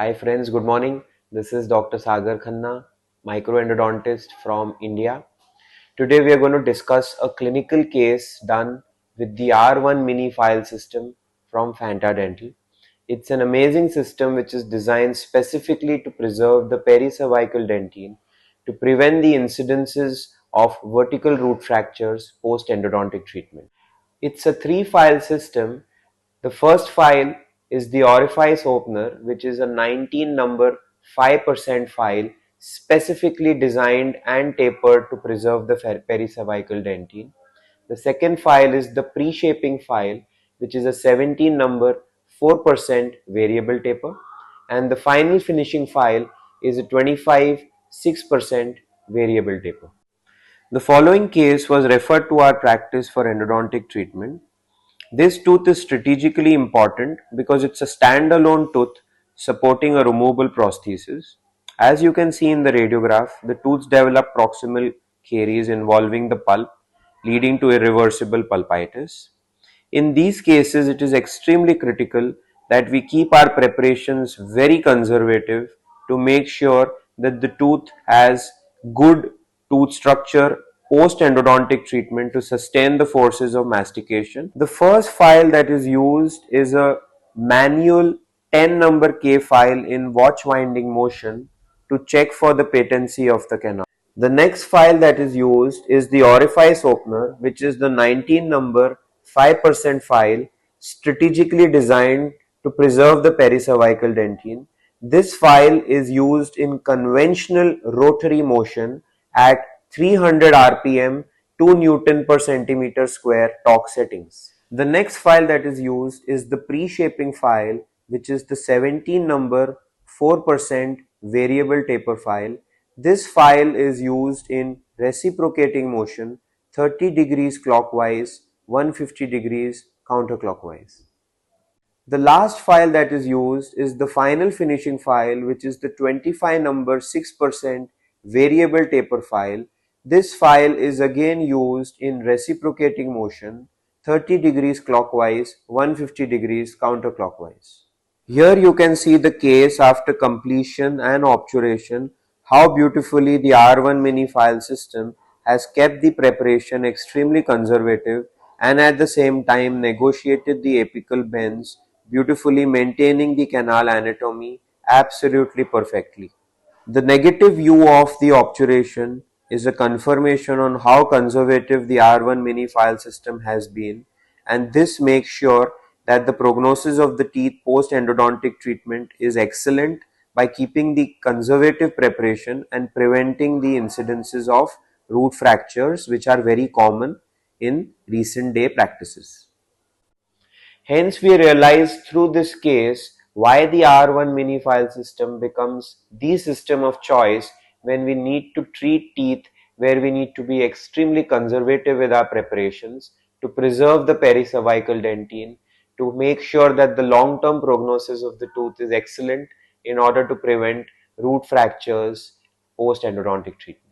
Hi friends, good morning. This is Dr. Sagar Khanna, microendodontist from India. Today we are going to discuss a clinical case done with the R1 mini file system from Fanta Dental. It's an amazing system which is designed specifically to preserve the pericervical dentine to prevent the incidences of vertical root fractures post endodontic treatment. It's a 3-file system. The first file is the orifice opener, which is a 19 number 5% file specifically designed and tapered to preserve the pericervical dentine. The second file is the pre-shaping file, which is a 17 number 4% variable taper. And the final finishing file is a 25 6% variable taper. The following case was referred to our practice for endodontic treatment. This tooth is strategically important because it's a standalone tooth supporting a removable prosthesis. As you can see in the radiograph, the tooth develop proximal caries involving the pulp, leading to irreversible pulpitis. In these cases, it is extremely critical that we keep our preparations very conservative to make sure that the tooth has good tooth structure post endodontic treatment to sustain the forces of mastication. The first file that is used is a manual 10 number K file in watch winding motion to check for the patency of the canal. The next file that is used is the orifice opener, which is the 19 number 5% file strategically designed to preserve the pericervical dentine. This file is used in conventional rotary motion at 300 rpm, 2 Newton per centimeter square torque settings. The next file that is used is the pre-shaping file, which is the 17 number 4% variable taper file. This file is used in reciprocating motion 30 degrees clockwise, 150 degrees counterclockwise. The last file that is used is the final finishing file, which is the 25 number 6% variable taper file. This file is again used in reciprocating motion 30 degrees clockwise, 150 degrees counterclockwise. Here you can see the case after completion and obturation, how beautifully the R1 mini file system has kept the preparation extremely conservative and at the same time negotiated the apical bends, beautifully maintaining the canal anatomy absolutely perfectly. The negative view of the obturation is a confirmation on how conservative the R1 mini file system has been, and this makes sure that the prognosis of the teeth post endodontic treatment is excellent by keeping the conservative preparation and preventing the incidences of root fractures, which are very common in recent day practices. Hence, we realized through this case why the R1 mini file system becomes the system of choice when we need to treat teeth where we need to be extremely conservative with our preparations to preserve the pericervical dentine, to make sure that the long-term prognosis of the tooth is excellent in order to prevent root fractures post endodontic treatment.